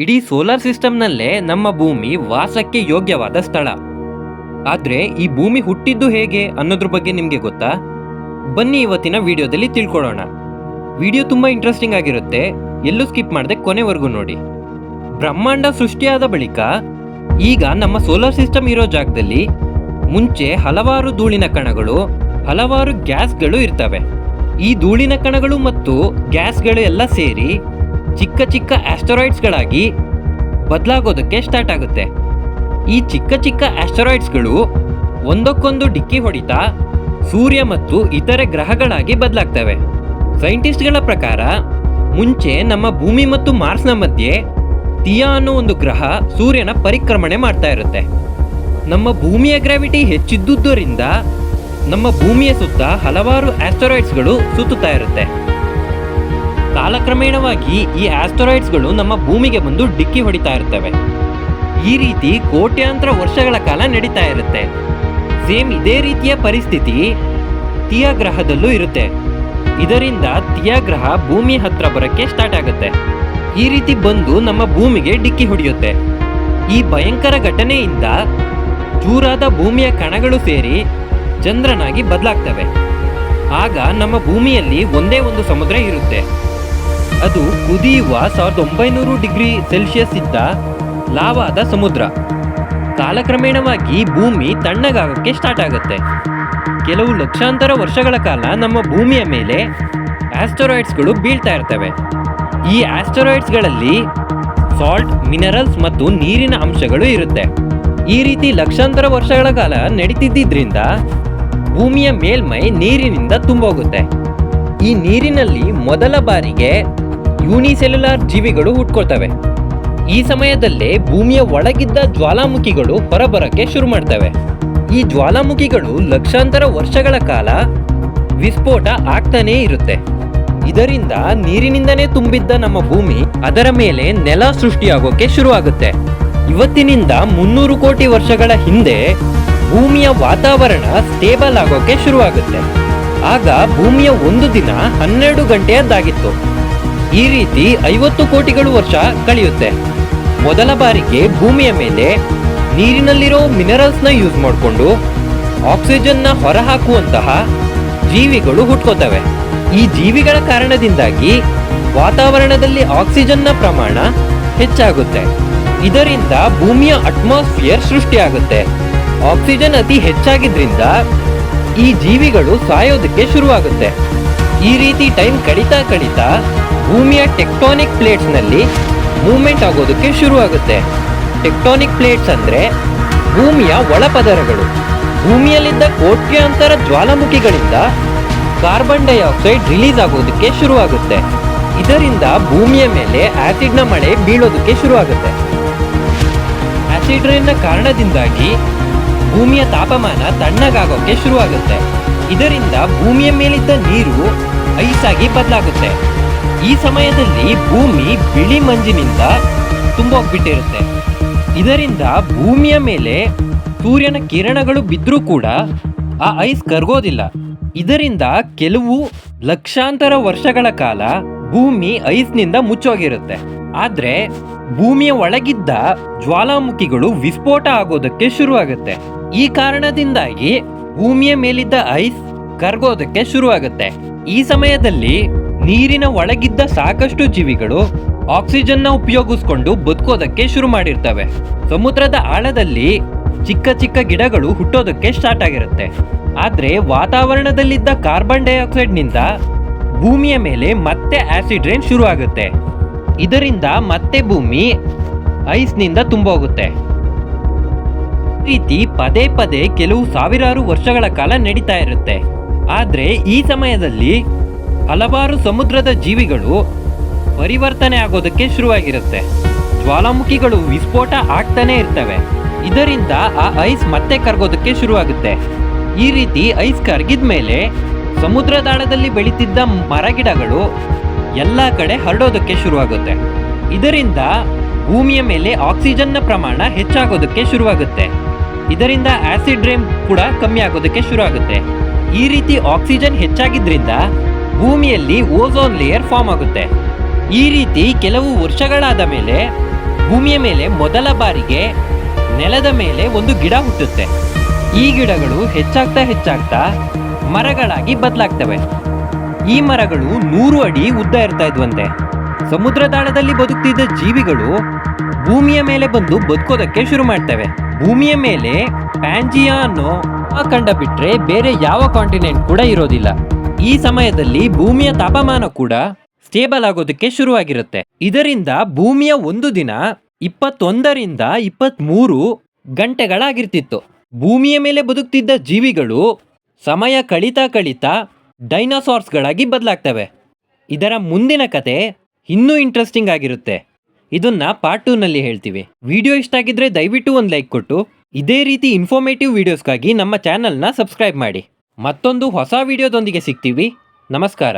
ಇಡೀ ಸೋಲಾರ್ ಸಿಸ್ಟಮ್ನಲ್ಲೇ ನಮ್ಮ ಭೂಮಿ ವಾಸಕ್ಕೆ ಯೋಗ್ಯವಾದ ಸ್ಥಳ. ಆದ್ರೆ ಈ ಭೂಮಿ ಹುಟ್ಟಿದ್ದು ಹೇಗೆ ಅನ್ನೋದ್ರ ಬಗ್ಗೆ ನಿಮ್ಗೆ ಗೊತ್ತಾ? ಬನ್ನಿ ಇವತ್ತಿನ ವಿಡಿಯೋದಲ್ಲಿ ತಿಳ್ಕೊಳ್ಳೋಣ. ವಿಡಿಯೋ ತುಂಬಾ ಇಂಟ್ರೆಸ್ಟಿಂಗ್ ಆಗಿರುತ್ತೆ, ಎಲ್ಲೂ ಸ್ಕಿಪ್ ಮಾಡದೆ ಕೊನೆವರೆಗೂ ನೋಡಿ. ಬ್ರಹ್ಮಾಂಡ ಸೃಷ್ಟಿಯಾದ ಬಳಿಕ ಈಗ ನಮ್ಮ ಸೋಲಾರ್ ಸಿಸ್ಟಮ್ ಇರೋ ಜಾಗದಲ್ಲಿ ಮುಂಚೆ ಹಲವಾರು ಧೂಳಿನ ಕಣಗಳು, ಹಲವಾರು ಗ್ಯಾಸ್ಗಳು ಇರ್ತವೆ. ಈ ಧೂಳಿನ ಕಣಗಳು ಮತ್ತು ಗ್ಯಾಸ್ಗಳು ಎಲ್ಲ ಸೇರಿ ಚಿಕ್ಕ ಚಿಕ್ಕ ಆಸ್ಟರಾಯ್ಡ್ಸ್ಗಳಾಗಿ ಬದಲಾಗೋದಕ್ಕೆ ಸ್ಟಾರ್ಟ್ ಆಗುತ್ತೆ. ಈ ಚಿಕ್ಕ ಚಿಕ್ಕ ಆಸ್ಟರಾಯ್ಡ್ಸ್ಗಳು ಒಂದಕ್ಕೊಂದು ಡಿಕ್ಕಿ ಹೊಡಿತಾ ಸೂರ್ಯ ಮತ್ತು ಇತರೆ ಗ್ರಹಗಳಾಗಿ ಬದಲಾಗ್ತವೆ. ಸೈಂಟಿಸ್ಟ್ಗಳ ಪ್ರಕಾರ ಮುಂಚೆ ನಮ್ಮ ಭೂಮಿ ಮತ್ತು ಮಾರ್ಸ್ನ ಮಧ್ಯೆ ಥಿಯಾ ಅನ್ನೋ ಒಂದು ಗ್ರಹ ಸೂರ್ಯನ ಪರಿಕ್ರಮಣೆ ಮಾಡ್ತಾ ಇರುತ್ತೆ. ನಮ್ಮ ಭೂಮಿಯ ಗ್ರಾವಿಟಿ ಹೆಚ್ಚಿದ್ದುದರಿಂದ ನಮ್ಮ ಭೂಮಿಯ ಸುತ್ತ ಹಲವಾರು ಆಸ್ಟರಾಯ್ಡ್ಸ್ಗಳು ಸುತ್ತುತ್ತಾ ಇರುತ್ತೆ. ಕಾಲಕ್ರಮೇಣವಾಗಿ ಈ ಆಸ್ಟರಾಯ್ಡ್ಸ್ಗಳು ನಮ್ಮ ಭೂಮಿಗೆ ಬಂದು ಡಿಕ್ಕಿ ಹೊಡಿತಾ ಇರ್ತವೆ. ಈ ರೀತಿ ಕೋಟ್ಯಾಂತರ ವರ್ಷಗಳ ಕಾಲ ನಡೀತಾ ಇರುತ್ತೆ. ಸೇಮ್ ಇದೇ ರೀತಿಯ ಪರಿಸ್ಥಿತಿ ಥಿಯಾ ಗ್ರಹದಲ್ಲೂ ಇರುತ್ತೆ. ಇದರಿಂದ ಥಿಯಾ ಗ್ರಹ ಭೂಮಿ ಹತ್ರ ಬರಕ್ಕೆ ಸ್ಟಾರ್ಟ್ ಆಗುತ್ತೆ. ಈ ರೀತಿ ಬಂದು ನಮ್ಮ ಭೂಮಿಗೆ ಡಿಕ್ಕಿ ಹೊಡೆಯುತ್ತೆ. ಈ ಭಯಂಕರ ಘಟನೆಯಿಂದ ಚೂರಾದ ಭೂಮಿಯ ಕಣಗಳು ಸೇರಿ ಚಂದ್ರನಾಗಿ ಬದಲಾಗ್ತವೆ. ಆಗ ನಮ್ಮ ಭೂಮಿಯಲ್ಲಿ ಒಂದೇ ಒಂದು ಸಮುದ್ರ ಇರುತ್ತೆ. ಅದು ಕುದಿಯುವ 1900 ಡಿಗ್ರಿ ಸೆಲ್ಸಿಯಸ್ ಇದ್ದ ಲಾವಾದ ಸಮುದ್ರ. ಕಾಲಕ್ರಮೇಣವಾಗಿ ಭೂಮಿ ತಣ್ಣಗಾಗಕ್ಕೆ ಸ್ಟಾರ್ಟ್ ಆಗುತ್ತೆ. ಕೆಲವು ಲಕ್ಷಾಂತರ ವರ್ಷಗಳ ಕಾಲ ನಮ್ಮ ಭೂಮಿಯ ಮೇಲೆ ಆಸ್ಟರಾಯ್ಡ್ಸ್ಗಳು ಬೀಳ್ತಾ ಇರ್ತವೆ. ಈ ಆಸ್ಟರಾಯ್ಡ್ಸ್ಗಳಲ್ಲಿ ಸಾಲ್ಟ್, ಮಿನರಲ್ಸ್ ಮತ್ತು ನೀರಿನ ಅಂಶಗಳು ಇರುತ್ತೆ. ಈ ರೀತಿ ಲಕ್ಷಾಂತರ ವರ್ಷಗಳ ಕಾಲ ನಡೀತಿದ್ದರಿಂದ ಭೂಮಿಯ ಮೇಲ್ಮೈ ನೀರಿನಿಂದ ತುಂಬೋಗುತ್ತೆ. ಈ ನೀರಿನಲ್ಲಿ ಮೊದಲ ಬಾರಿಗೆ ಯೂನಿಸೆಲ್ಯುಲಾರ್ ಜೀವಿಗಳು ಹುಟ್ಕೊಳ್ತವೆ. ಈ ಸಮಯದಲ್ಲೇ ಭೂಮಿಯ ಒಳಗಿದ್ದ ಜ್ವಾಲಾಮುಖಿಗಳು ಹೊರಬರಕ್ಕೆ ಶುರು ಮಾಡ್ತವೆ. ಈ ಜ್ವಾಲಾಮುಖಿಗಳು ಲಕ್ಷಾಂತರ ವರ್ಷಗಳ ಕಾಲ ವಿಸ್ಫೋಟ ಆಗ್ತಾನೇ ಇರುತ್ತೆ. ಇದರಿಂದ ನೀರಿನಿಂದನೇ ತುಂಬಿದ್ದ ನಮ್ಮ ಭೂಮಿ ಅದರ ಮೇಲೆ ನೆಲ ಸೃಷ್ಟಿಯಾಗೋಕೆ ಶುರು ಆಗುತ್ತೆ. ಇವತ್ತಿನಿಂದ 300 ಕೋಟಿ ವರ್ಷಗಳ ಹಿಂದೆ ಭೂಮಿಯ ವಾತಾವರಣ ಸ್ಟೇಬಲ್ ಆಗೋಕೆ ಶುರುವಾಗುತ್ತೆ. ಆಗ ಭೂಮಿಯ ಒಂದು ದಿನ 12 ಗಂಟೆಯದ್ದಾಗಿತ್ತು. ಈ ರೀತಿ 50 ಕೋಟಿಗಳು ವರ್ಷ ಕಳೆಯುತ್ತೆ. ಮೊದಲ ಬಾರಿಗೆ ಭೂಮಿಯ ಮೇಲೆ ನೀರಿನಲ್ಲಿರೋ ಮಿನರಲ್ಸ್ನ ಯೂಸ್ ಮಾಡಿಕೊಂಡು ಆಕ್ಸಿಜನ್ನ ಹೊರಹಾಕುವಂತಹ ಜೀವಿಗಳು ಹುಟ್ಕೋತವೆ. ಈ ಜೀವಿಗಳ ಕಾರಣದಿಂದಾಗಿ ವಾತಾವರಣದಲ್ಲಿ ಆಕ್ಸಿಜನ್ನ ಪ್ರಮಾಣ ಹೆಚ್ಚಾಗುತ್ತೆ. ಇದರಿಂದ ಭೂಮಿಯ ಅಟ್ಮಾಸ್ಫಿಯರ್ ಸೃಷ್ಟಿಯಾಗುತ್ತೆ. ಆಕ್ಸಿಜನ್ ಅತಿ ಹೆಚ್ಚಾಗಿದ್ರಿಂದ ಈ ಜೀವಿಗಳು ಸಾಯೋದಕ್ಕೆ ಶುರುವಾಗುತ್ತೆ. ಈ ರೀತಿ ಟೈಮ್ ಕಳೀತಾ ಭೂಮಿಯ ಟೆಕ್ಟಾನಿಕ್ ಪ್ಲೇಟ್ಸ್ ನಲ್ಲಿ ಮೂವ್ಮೆಂಟ್ ಆಗೋದಕ್ಕೆ ಶುರುವಾಗುತ್ತೆ. ಟೆಕ್ಟಾನಿಕ್ ಪ್ಲೇಟ್ಸ್ ಅಂದ್ರೆ ಭೂಮಿಯ ಒಳಪದರಗಳು. ಭೂಮಿಯಲ್ಲಿದ್ದ ಕೋಟ್ಯಾಂತರ ಜ್ವಾಲಾಮುಖಿಗಳಿಂದ ಕಾರ್ಬನ್ ಡೈಆಕ್ಸೈಡ್ ರಿಲೀಸ್ ಆಗೋದಕ್ಕೆ ಶುರುವಾಗುತ್ತೆ. ಇದರಿಂದ ಭೂಮಿಯ ಮೇಲೆ ಆಸಿಡ್ನ ಮಳೆ ಬೀಳೋದಕ್ಕೆ ಶುರುವಾಗುತ್ತೆ. ಆಸಿಡ್ ರೈನ್ನ ಕಾರಣದಿಂದಾಗಿ ಭೂಮಿಯ ತಾಪಮಾನ ತಣ್ಣಗಾಗೋಕೆ ಶುರುವಾಗುತ್ತೆ. ಇದರಿಂದ ಭೂಮಿಯ ಮೇಲಿದ್ದ ನೀರು ಐಸ್ ಆಗಿ ಬದಲಾಗುತ್ತೆ. ಈ ಸಮಯದಲ್ಲಿ ಭೂಮಿ ಬಿಳಿ ಮಂಜಿನಿಂದ ತುಂಬೋಗ್ಬಿಟ್ಟಿರುತ್ತೆ. ಇದರಿಂದ ಭೂಮಿಯ ಮೇಲೆ ಸೂರ್ಯನ ಕಿರಣಗಳು ಬಿದ್ದರೂ ಕೂಡ ಆ ಐಸ್ ಕರಗೋದಿಲ್ಲ. ಇದರಿಂದ ಕೆಲವು ಲಕ್ಷಾಂತರ ವರ್ಷಗಳ ಕಾಲ ಭೂಮಿ ಐಸ್ನಿಂದ ಮುಚ್ಚೋಗಿರುತ್ತೆ. ಆದ್ರೆ ಭೂಮಿಯ ಒಳಗಿದ್ದ ಜ್ವಾಲಾಮುಖಿಗಳು ವಿಸ್ಫೋಟ ಆಗೋದಕ್ಕೆ ಶುರುವಾಗುತ್ತೆ. ಈ ಕಾರಣದಿಂದಾಗಿ ಭೂಮಿಯ ಮೇಲಿದ್ದ ಐಸ್ ಕರಗೋದಕ್ಕೆ ಶುರುವಾಗುತ್ತೆ. ಈ ಸಮಯದಲ್ಲಿ ನೀರಿನ ಒಳಗಿದ್ದ ಸಾಕಷ್ಟು ಜೀವಿಗಳು ಆಕ್ಸಿಜನ್ನ ಉಪಯೋಗಿಸ್ಕೊಂಡು ಬದುಕೋದಕ್ಕೆ ಶುರು ಮಾಡಿರ್ತವೆ. ಸಮುದ್ರದ ಆಳದಲ್ಲಿ ಚಿಕ್ಕ ಚಿಕ್ಕ ಗಿಡಗಳು ಹುಟ್ಟೋದಕ್ಕೆ ಸ್ಟಾರ್ಟ್ ಆಗಿರುತ್ತೆ. ಆದ್ರೆ ವಾತಾವರಣದಲ್ಲಿದ್ದ ಕಾರ್ಬನ್ ಡೈಆಕ್ಸೈಡ್ ನಿಂದ ಭೂಮಿಯ ಮೇಲೆ ಮತ್ತೆ ಆಸಿಡ್ ರೈನ್ ಶುರು ಆಗುತ್ತೆ. ಇದರಿಂದ ಮತ್ತೆ ಭೂಮಿ ಐಸ್ನಿಂದ ತುಂಬೋಗುತ್ತೆ. ಈ ರೀತಿ ಪದೇ ಪದೇ ಕೆಲವು ಸಾವಿರಾರು ವರ್ಷಗಳ ಕಾಲ ನಡೀತಾ ಇರುತ್ತೆ. ಆದ್ರೆ ಈ ಸಮಯದಲ್ಲಿ ಹಲವಾರು ಸಮುದ್ರದ ಜೀವಿಗಳು ಪರಿವರ್ತನೆ ಆಗೋದಕ್ಕೆ ಶುರುವಾಗಿರುತ್ತೆ. ಜ್ವಾಲಾಮುಖಿಗಳು ವಿಸ್ಫೋಟ ಆಗ್ತಾನೆ ಇರ್ತವೆ. ಇದರಿಂದ ಆ ಐಸ್ ಮತ್ತೆ ಕರಗೋದಕ್ಕೆ ಶುರುವಾಗುತ್ತೆ. ಈ ರೀತಿ ಐಸ್ ಕರಗಿದ ಮೇಲೆ ಸಮುದ್ರದಾಳದಲ್ಲಿ ಬೆಳೀತಿದ್ದ ಮರಗಿಡಗಳು ಎಲ್ಲ ಕಡೆ ಹರಡೋದಕ್ಕೆ ಶುರುವಾಗುತ್ತೆ. ಇದರಿಂದ ಭೂಮಿಯ ಮೇಲೆ ಆಕ್ಸಿಜನ್ನ ಪ್ರಮಾಣ ಹೆಚ್ಚಾಗೋದಕ್ಕೆ ಶುರುವಾಗುತ್ತೆ. ಇದರಿಂದ ಆಸಿಡ್ ರೈನ್ ಕೂಡ ಕಮ್ಮಿ ಆಗೋದಕ್ಕೆ ಶುರು ಆಗುತ್ತೆ. ಈ ರೀತಿ ಆಕ್ಸಿಜನ್ ಹೆಚ್ಚಾಗಿದ್ರಿಂದ ಭೂಮಿಯಲ್ಲಿ ಓಝೋನ್ ಲೇಯರ್ ಫಾರ್ಮ್ ಆಗುತ್ತೆ. ಈ ರೀತಿ ಕೆಲವು ವರ್ಷಗಳಾದ ಮೇಲೆ ಭೂಮಿಯ ಮೇಲೆ ಮೊದಲ ಬಾರಿಗೆ ನೆಲದ ಮೇಲೆ ಒಂದು ಗಿಡ ಹುಟ್ಟುತ್ತೆ. ಈ ಗಿಡಗಳು ಹೆಚ್ಚಾಗ್ತಾ ಮರಗಳಾಗಿ ಬದಲಾಗ್ತವೆ. ಈ ಮರಗಳು 100 ಅಡಿ ಉದ್ದ ಇರ್ತಾ ಇದ್ವಂತೆ. ಸಮುದ್ರದಾಳದಲ್ಲಿ ಬದುಕ್ತಿದ್ದ ಜೀವಿಗಳು ಭೂಮಿಯ ಮೇಲೆ ಬಂದು ಬದುಕೋದಕ್ಕೆ ಶುರು ಮಾಡ್ತವೆ. ಭೂಮಿಯ ಮೇಲೆ ಪ್ಯಾಂಜಿಯಾ ಅನ್ನೋ ಖಂಡ ಬಿಟ್ರೆ ಬೇರೆ ಯಾವ ಕಾಂಟಿನೆಂಟ್ ಕೂಡ ಇರೋದಿಲ್ಲ. ಈ ಸಮಯದಲ್ಲಿ ಭೂಮಿಯ ತಾಪಮಾನ ಕೂಡ ಸ್ಟೇಬಲ್ ಆಗೋದಕ್ಕೆ ಶುರುವಾಗಿರುತ್ತೆ. ಇದರಿಂದ ಭೂಮಿಯ ಒಂದು ದಿನ 21 ರಿಂದ 23 ಗಂಟೆಗಳಾಗಿರ್ತಿತ್ತು. ಭೂಮಿಯ ಮೇಲೆ ಬದುಕ್ತಿದ್ದ ಜೀವಿಗಳು ಸಮಯ ಕಳೀತಾ ಡೈನೋಸಾರ್ಸ್ಗಳಾಗಿ ಬದಲಾಗ್ತವೆ. ಇದರ ಮುಂದಿನ ಕತೆ ಇನ್ನೂ ಇಂಟ್ರೆಸ್ಟಿಂಗ್ ಆಗಿರುತ್ತೆ. ಇದನ್ನ ಪಾರ್ಟ್ 2 ನಲ್ಲಿ ಹೇಳ್ತೀವಿ. ವಿಡಿಯೋ ಇಷ್ಟ ಆಗಿದ್ರೆ ದಯವಿಟ್ಟು ಒಂದು ಲೈಕ್ ಕೊಟ್ಟು ಇದೇ ರೀತಿ ಇನ್ಫಾರ್ಮೇಟಿವ್ ವಿಡಿಯೋಸ್ಗಾಗಿ ನಮ್ಮ ಚಾನಲ್ನ ಸಬ್ಸ್ಕ್ರೈಬ್ ಮಾಡಿ. ಮತ್ತೊಂದು ಹೊಸ ವಿಡಿಯೋದೊಂದಿಗೆ ಸಿಗ್ತೀವಿ. ನಮಸ್ಕಾರ.